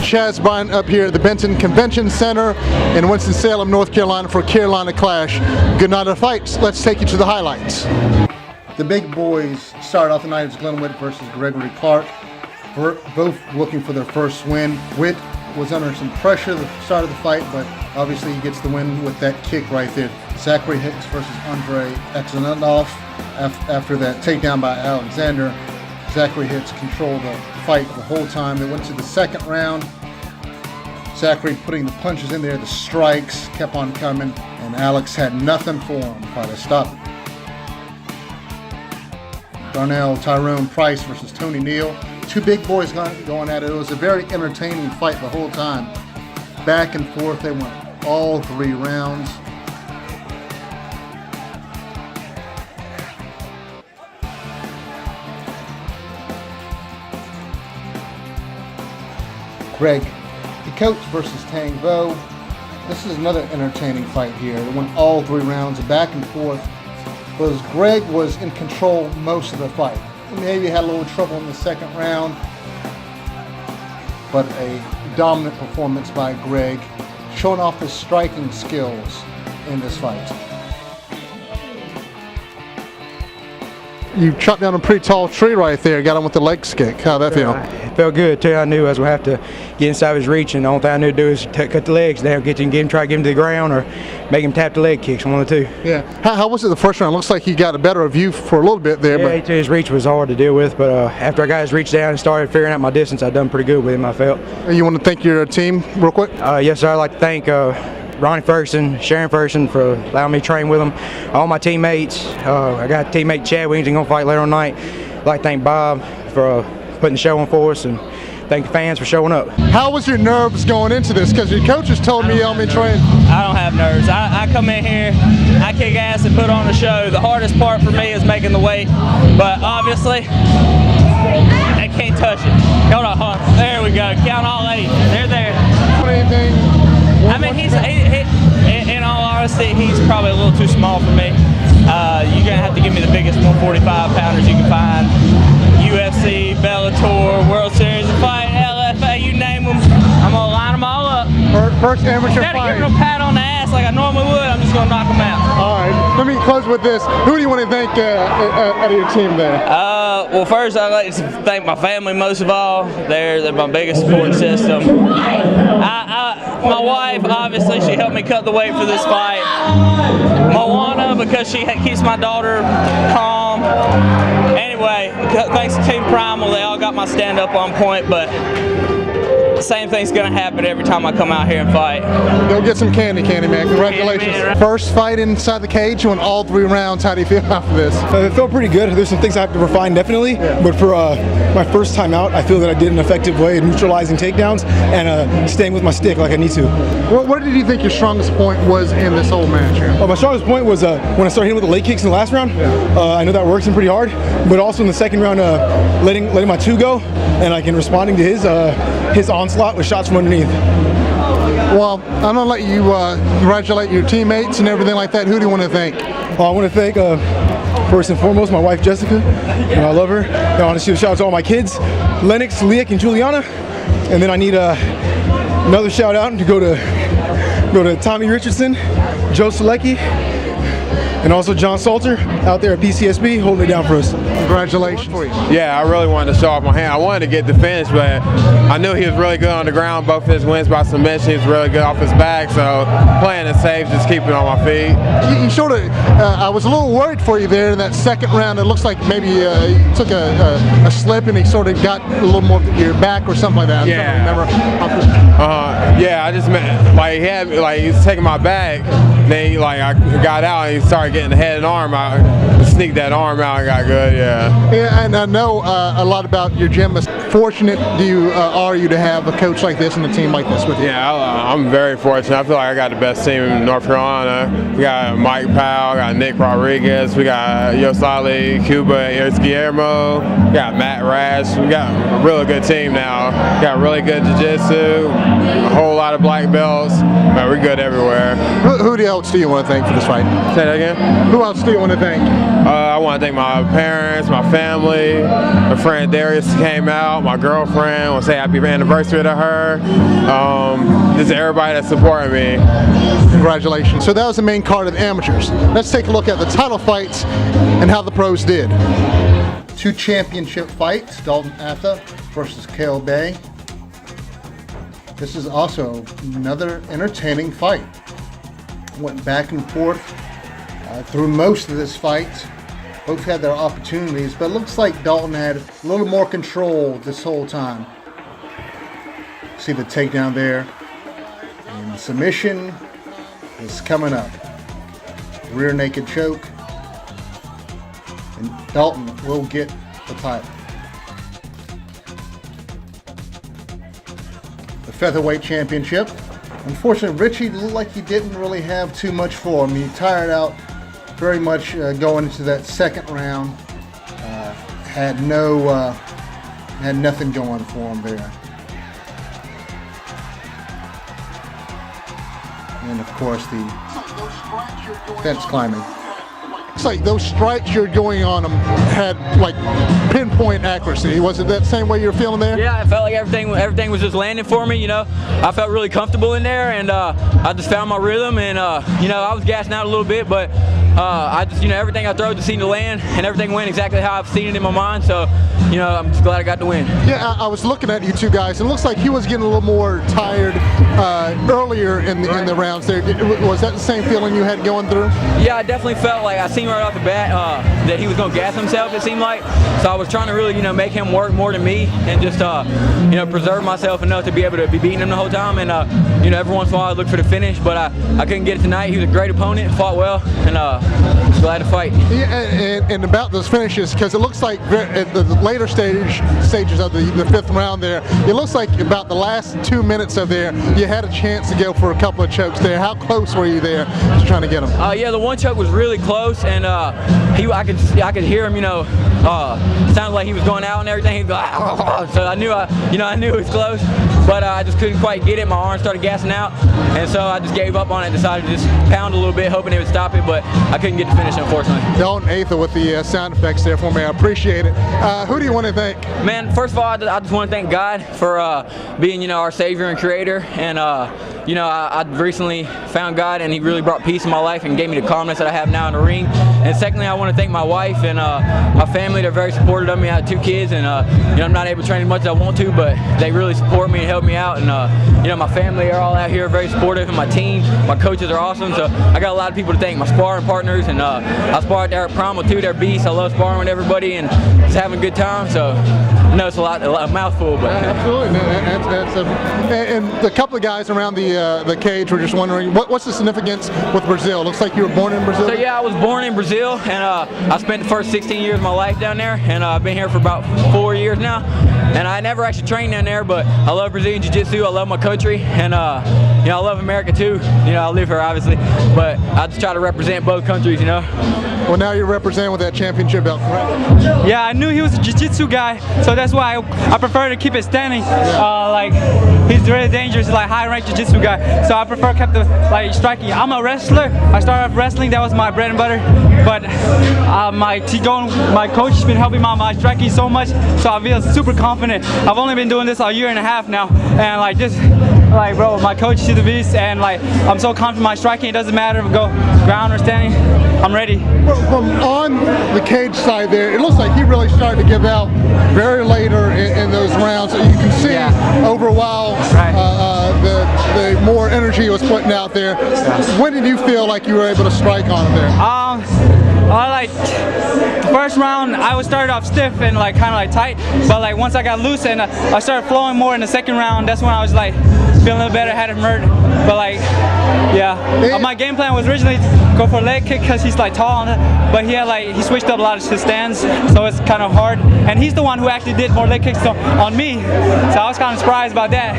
Chaz Bryant up here at the Benton Convention Center in Winston-Salem, North Carolina for Carolina Clash. Good night of fights. Let's take you to the highlights. The big boys started off the night as Glenn Witt versus Gregory Clark, both looking for their first win. Witt was under some pressure at the start of the fight, but obviously he gets the win with that kick right there. Zachary Hicks versus Andre Aksanov. After that takedown by Alexander, Zachary Hicks controlled the fight the whole time. They went to the second round. Zachary putting the punches in there, the strikes kept on coming, and Alex had nothing for him to try to stop it. Darnell Tyrone Price versus Tony Neal. Two big boys going at it. It was a very entertaining fight the whole time. Back and forth, they went all 3 rounds. Greg Coates versus Tang Vo. This is another entertaining fight here. They went all 3 rounds, back and forth. Was Greg was in control most of the fight. Maybe had a little trouble in the second round, but a dominant performance by Greg, showing off his striking skills in this fight. You chopped down a pretty tall tree right there, got him with the leg kick. How'd that feel? It felt good too. I knew I was going to have to get inside his reach, and the only thing I knew to do is cut the legs down, try to get him to the ground or make him tap the leg kicks, one of the two. Yeah. How was it the first round? Looks like he got a better view for a little bit there. Yeah, but his reach was hard to deal with, but after I got his reach down and started figuring out my distance, I done pretty good with him, I felt. You want to thank your team real quick? Yes, sir. I'd like to thank Ronnie Ferguson, Sharon Ferguson for allowing me to train with them. All my teammates. I got teammate Chad Wings going to fight later on tonight. I'd like to thank Bob for putting the show on for us, and thank the fans for showing up. How was your nerves going into this? Because your coaches told me on me training. I don't have nerves. I come in here, I kick ass and put on a show. The hardest part for me is making the weight, but obviously I can't touch it. Hold on. There we go. Count all 8. They're there. I mean, in all honesty, he's probably a little too small for me. You're going to have to give me the biggest 145-pounders you can find. UFC, Bellator, World Series of Fight, LFA, you name them. I'm going to line them all up. First amateur fight. Instead of giving them a pat on the ass like I normally would, I'm just going to knock them out. All right. Let me close with this. Who do you want to thank out of your team there? Well, first I'd like to thank my family most of all. They're my biggest support system. My wife, obviously, she helped me cut the weight for this fight. Moana, because she keeps my daughter calm. Anyway, thanks to Team Primal, they all got my stand-up on point, but the same thing's going to happen every time I come out here and fight. Go get some candy, man. Congratulations. Candy, man. First fight inside the cage, you won all 3 rounds. How do you feel after this? It felt pretty good. There's some things I have to refine, definitely. Yeah. But for my first time out, I feel that I did an effective way of neutralizing takedowns and staying with my stick like I need to. What did you think your strongest point was in this whole match here? My strongest point was when I started hitting with the leg kicks in the last round. Yeah. I know that works in pretty hard, but also in the second round, letting my 2 go, and like in responding to his onslaught with shots from underneath. Well, I'm gonna let you congratulate your teammates and everything like that. Who do you want to thank? I want to thank first and foremost my wife Jessica. I love her. I want to give a shout out to all my kids, Lennox, Leak, and Juliana. And then I need another shout out to go to Tommy Richardson, Joe Selecki, and also John Salter out there at PCSB holding it down for us. Congratulations. Yeah, I really wanted to show off my hand. I wanted to get the finish, but I knew he was really good on the ground. Both his wins by submission, he was really good off his back, so playing it safe, just keeping on my feet. You sort of, I was a little worried for you there in that second round. It looks like maybe you took a slip and he sort of got a little more to your back or something like that. Yeah. Yeah, I just meant, he was taking my back, then I got out and he started getting the head and arm out. Sneaked that arm out and got good, yeah. Yeah, and I know a lot about your gym. As fortunate are you to have a coach like this and a team like this with you? Yeah, I'm very fortunate. I feel like I got the best team in North Carolina. We got Mike Powell, got Nick Rodriguez, we got Yosali, Cuba, Eric Guillermo, we got Matt Rash. We got a really good team now. We got really good jiu-jitsu, a whole lot of black belts. We're good everywhere. Who else do you want to thank for this fight? Say that again? Who else do you want to thank? I want to thank my parents, my family, my friend Darius came out, my girlfriend. I want to say happy anniversary to her. Just everybody that supported me. Congratulations. So that was the main card of the amateurs. Let's take a look at the title fights and how the pros did. 2 championship fights, Dalton Atha versus Cale Bay. This is also another entertaining fight. Went back and forth through most of this fight. Both had their opportunities, but it looks like Dalton had a little more control this whole time. See the takedown there. And the submission is coming up. Rear naked choke. And Dalton will get the title. The featherweight championship. Unfortunately, Richie looked like he didn't really have too much for him. He tired out very much going into that second round. Had nothing going for him there. And of course the fence climbing. Looks like those strikes you're going on them had like pinpoint accuracy. Was it that same way you were feeling there? Yeah, I felt like everything was just landing for me, you know. I felt really comfortable in there, and I just found my rhythm, and you know, I was gassing out a little bit, but I just, you know, everything I throw just seemed to land, and everything went exactly how I've seen it in my mind. So, you know, I'm just glad I got the win. Yeah, I was looking at you two guys, and it looks like he was getting a little more tired earlier in the rounds there. Was that the same feeling you had going through? Yeah, I definitely felt like I seen right off the bat that he was going to gas himself, it seemed like. So I was trying to really, you know, make him work more than me, and just, you know, preserve myself enough to be able to be beating him the whole time. And, you know, every once in a while I'd look for the finish, but I couldn't get it tonight. He was a great opponent, fought well, and just glad to fight. Yeah, and about those finishes, because it looks like at the later stages of the 5th round there, it looks like about the last 2 minutes of there, you had a chance to go for a couple of chokes there. How close were you there to trying to get him? Yeah, the one choke was really close, and I could hear him, you know, sounded like he was going out and everything. He'd go, so I knew it was close, but I just couldn't quite get it. My arm started gassing out, and so I just gave up on it. Decided to just pound a little bit, hoping it would stop it, but I couldn't get the finish, unfortunately. Dalton Atha with the sound effects there for me. I appreciate it. Who do you want to thank? Man, first of all, I just want to thank God for being, you know, our Savior and Creator, and you know, I recently found God, and He really brought peace in my life and gave me the calmness that I have now in the ring. And secondly, I want to thank my wife and my family. They're very supportive of me. I have 2 kids, and you know, I'm not able to train as much as I want to, but they really support me and help me out. And you know, my family are all out here very supportive, and my team, my coaches are awesome. So I got a lot of people to thank. My sparring partners, and I sparred there at Primal too. They're beasts. I love sparring with everybody and just having a good time. So I know it's a mouthful, but absolutely. And a couple of guys around the cage were just wondering what's the significance with Brazil. Looks like you were born in Brazil. So yeah, I was born in Brazil, and I spent the first 16 years of my life down there, and I've been here for about 4 years now. And I never actually trained down there, but I love Brazilian Jiu-Jitsu. I love my country, and you know, I love America too. You know, I live here obviously, but I just try to represent both countries. You know. Well, now you're representing with that championship belt, correct? Yeah, I knew he was a jiu-jitsu guy, so that's why I prefer to keep it standing. Like, he's really dangerous, like high-ranked jiu-jitsu guy. So I prefer kept the striking. I'm a wrestler. I started off wrestling. That was my bread and butter. But my coach has been helping my striking so much, so I feel super confident. I've only been doing this a year and a half now, and like just. Like, bro, my coach is the beast, and like I'm so confident in my striking. It doesn't matter if I go ground or standing. I'm ready. Well, from on the cage side there, it looks like he really started to give out very later in those rounds. So you can see over a while the more energy he was putting out there. When did you feel like you were able to strike on him there? Like the first round, I started off stiff and like kind of like tight, but like once I got loose and I started flowing more in the second round, that's when I was like feeling a little better, had him hurt. But like, yeah, my game plan was originally to go for a leg kick because he's like tall, but he switched up a lot of his stance, so it's kind of hard. And he's the one who actually did more leg kicks on me, so I was kind of surprised about that.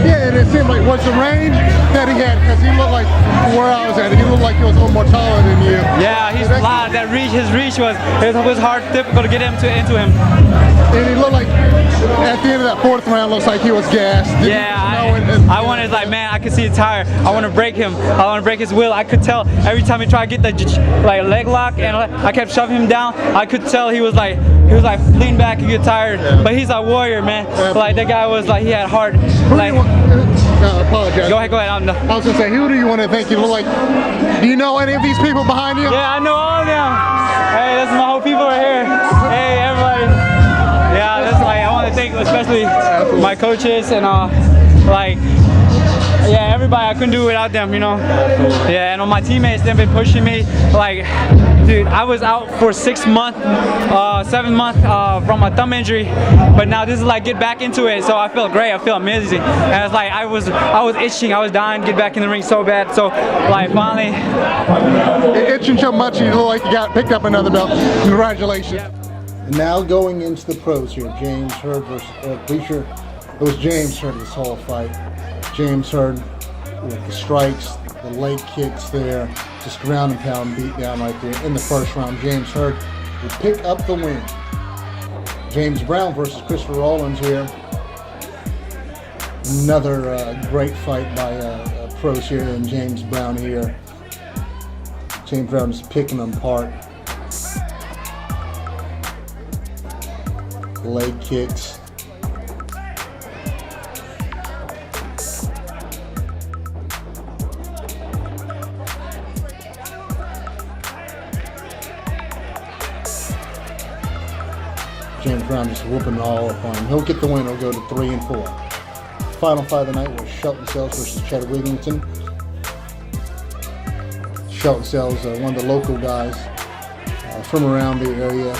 Yeah, and it seemed like was the range that he had, because he looked like where I was at, he looked like he was a little more taller than you. Yeah, he's a lot. That reach, his reach was hard, difficult to get into him. And he looked like at the end of that 4th round, looks like he was gassed. I wanted, like, man, I could see the tire. I want to break him. I want to break his will. I could tell every time he tried to get the like leg lock, and I kept shoving him down. I could tell he was like lean back and get tired. But he's a warrior, man. Like that guy was like he had heart. Like, apologize. Go ahead. I was gonna say, who do you want to thank? You look like. Do you know any of these people behind you? Yeah, I know all of them. Hey, this is my whole people right here. Hey, everybody. Yeah, that's like I want to thank especially my coaches and like. Yeah, everybody. I couldn't do it without them, you know. Yeah, and all my teammates, they've been pushing me. Like, dude, I was out for 7 months from a thumb injury, but now this is like get back into it. So I feel great. I feel amazing. And it's like I was itching. I was dying to get back in the ring so bad. So like finally, itching so much you look like you got picked up another belt. Congratulations. Yeah. Now going into the pros here, James Hurd versus Eric Bleacher. It was James Hurd this whole fight. James Hurd with the strikes, the leg kicks there, just ground and pound beat down right there in the first round. James Hurd will pick up the win. James Brown versus Christopher Rawlins here. Another great fight by pros here, and James Brown here. James Brown is picking them apart. Leg kicks. James Brown just whooping all up on him. He'll get the win. He'll go to 3 and 4. Final fight of the night was Shelton Sells versus Chad Wigington. Shelton Sells, one of the local guys from around the area.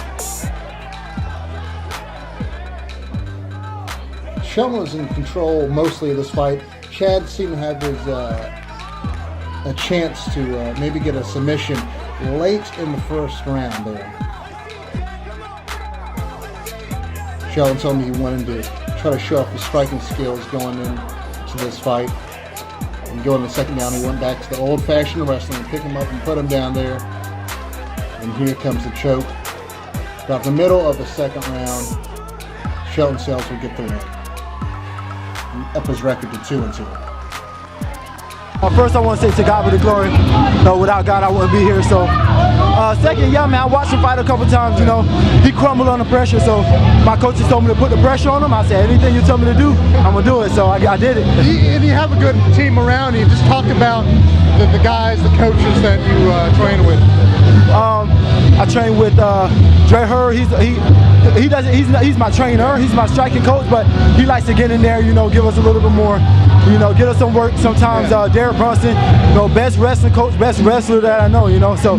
Shelton was in control mostly of this fight. Chad seemed to have his a chance to maybe get a submission late in the first round there. Shelton told me he wanted to try to show off his striking skills going into this fight. And going to the second round, he went back to the old-fashioned wrestling, pick him up and put him down there. And here comes the choke. About the middle of the second round, Shelton Sells will get the win. Up his record to 2 and 2. First, I want to say to God be the glory. No, without God, I wouldn't be here. So, second, yeah, man, I watched him fight a couple times. You know, he crumbled under pressure. So, my coaches told me to put the pressure on him. I said, anything you tell me to do, I'm gonna do it. So, I did it. And you have a good team around you. Just talk about the guys, the coaches that you train with. I train with Dre Hurd. He's my trainer. He's my striking coach, but he likes to get in there, you know, give us a little bit more, you know, get us some work. Sometimes Derek Brunson, you know, best wrestling coach, best wrestler that I know, you know. So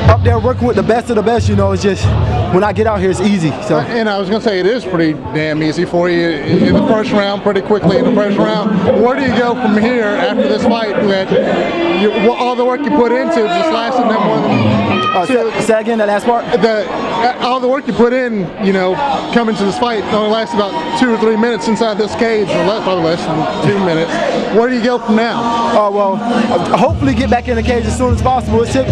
up there working with the best of the best, you know, it's just when I get out here, it's easy. So. And I was gonna say it is pretty damn easy for you in the first round, pretty quickly in the first round. Where do you go from here after this fight? That all the work you put into just lasted no more than. Say again, that last part? All the work you put in, you know, coming to this fight only lasts about 2 or 3 minutes inside this cage, or probably less than 2 minutes. Where do you go from now? Well, hopefully get back in the cage as this is possible. This is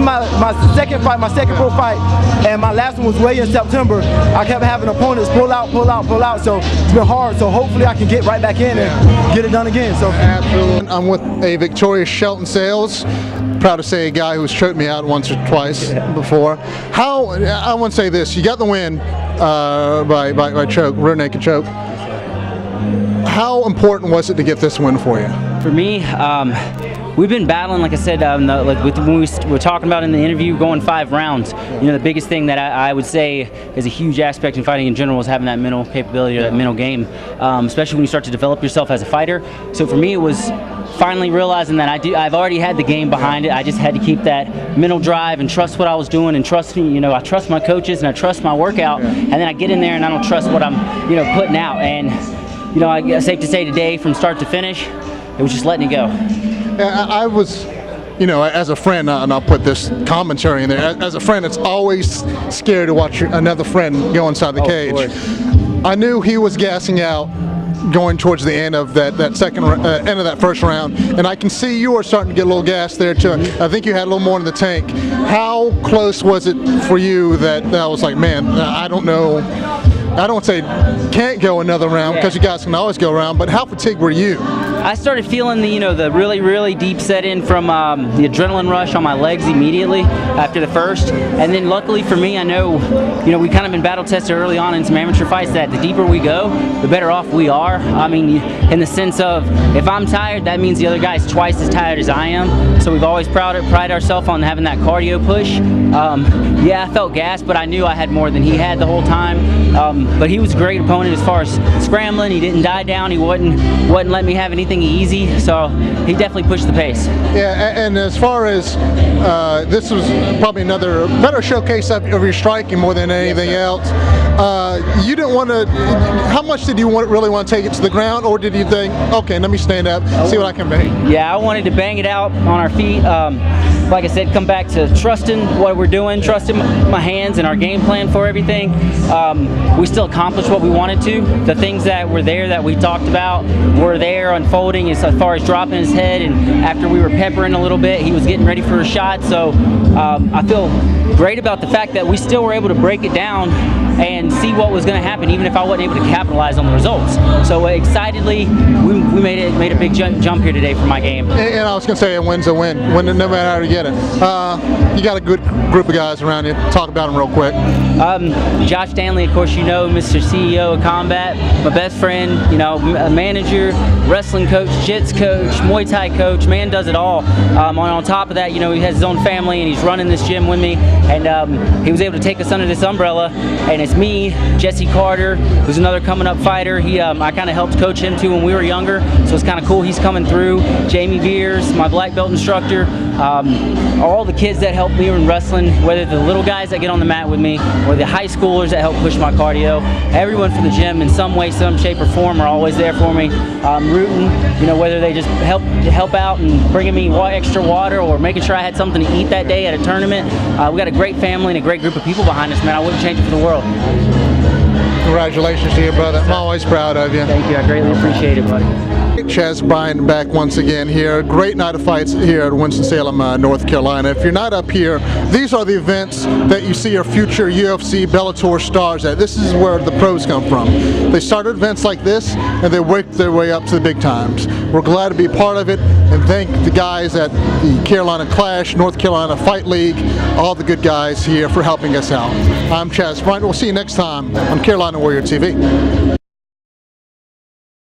my second fight, my second pro fight, and my last one was way in September. I kept having opponents pull out, so it's been hard. So hopefully I can get right back in and get it done again. So absolutely. I'm with a victorious Shelton Sells. Proud to say a guy who's choked me out once or twice before. I want to say this: you got the win by choke, rear naked choke. How important was it to get this win for you? For me, we've been battling, like I said, when we were talking about in the interview, going 5 rounds. You know, the biggest thing that I would say is a huge aspect in fighting in general is having that mental capability or that mental game, especially when you start to develop yourself as a fighter. So for me, it was finally realizing that I've already had the game behind it. I just had to keep that mental drive and trust what I was doing and trust me. You know, I trust my coaches and I trust my workout, and then I get in there and I don't trust what I'm, you know, putting out. And you know, I guess safe to say today, from start to finish, it was just letting it go. I was, you know, as a friend, and I'll put this commentary in there, as a friend, it's always scary to watch another friend go inside the cage. I knew he was gassing out going towards the end of that second end of that first round, and I can see you were starting to get a little gas there too. I think you had a little more in the tank. How close was it for you that I was like, man, I don't know, I don't say can't go another round because you guys can always go around, but how fatigued were you? I started feeling the really deep set in from the adrenaline rush on my legs immediately after the first, and then luckily for me, I know we kind of been battle tested early on in some amateur fights that the deeper we go, the better off we are. I mean, in the sense of if I'm tired, that means the other guy's twice as tired as I am. So we've always pride ourselves on having that cardio push. Yeah, I felt gassed, but I knew I had more than he had the whole time. But he was a great opponent as far as scrambling. He didn't die down. He wouldn't let me have anything easy. So he definitely pushed the pace. Yeah, and as far as this was probably another better showcase of your striking more than anything else. You didn't want to. How much did you really want to take it to the ground, or did you think, okay, let me stand up, see what I can bang? Yeah, I wanted to bang it out on our feet. Like I said, come back to trusting what we're doing, trusting my hands and our game plan for everything. We still accomplished what we wanted to. The things that were there that we talked about were there unfolding as far as dropping his head, and after we were peppering a little bit, he was getting ready for a shot. So I feel great about the fact that we still were able to break it down and see what was going to happen, even if I wasn't able to capitalize on the results. So excitedly, we made a big jump here today for my game. And I was going to say, a win's a win, no matter how you get it. You got a good group of guys around you. Talk about them real quick. Josh Stanley, of course, Mr. CEO of Combat, my best friend, a manager, wrestling coach, jits coach, Muay Thai coach, man does it all. On top of that, he has his own family and he's running this gym with me, and he was able to take us under this umbrella, and it's me, Jesse Carter, who's another coming up fighter. I kind of helped coach him too when we were younger, so it's kind of cool he's coming through. Jamie Veers, my black belt instructor, all the kids that help me in wrestling, whether the little guys that get on the mat with me or the high schoolers that help push my cardio, everyone from the gym in some way, some shape or form are always there for me, rooting, whether they just help out and bringing me extra water or making sure I had something to eat that day at a tournament. We got a great family and a great group of people behind us, man. I wouldn't change it for the world. Congratulations to you, brother. I'm always proud of you. Thank you. I greatly appreciate it, buddy. Chaz Bryant back once again here. Great night of fights here at Winston-Salem, North Carolina. If you're not up here, these are the events that you see your future UFC, Bellator stars at. This is where the pros come from. They start at events like this, and they work their way up to the big times. We're glad to be part of it, and thank the guys at the Carolina Clash, North Carolina Fight League, all the good guys here for helping us out. I'm Chaz Bryant. We'll see you next time on Carolina Warrior TV.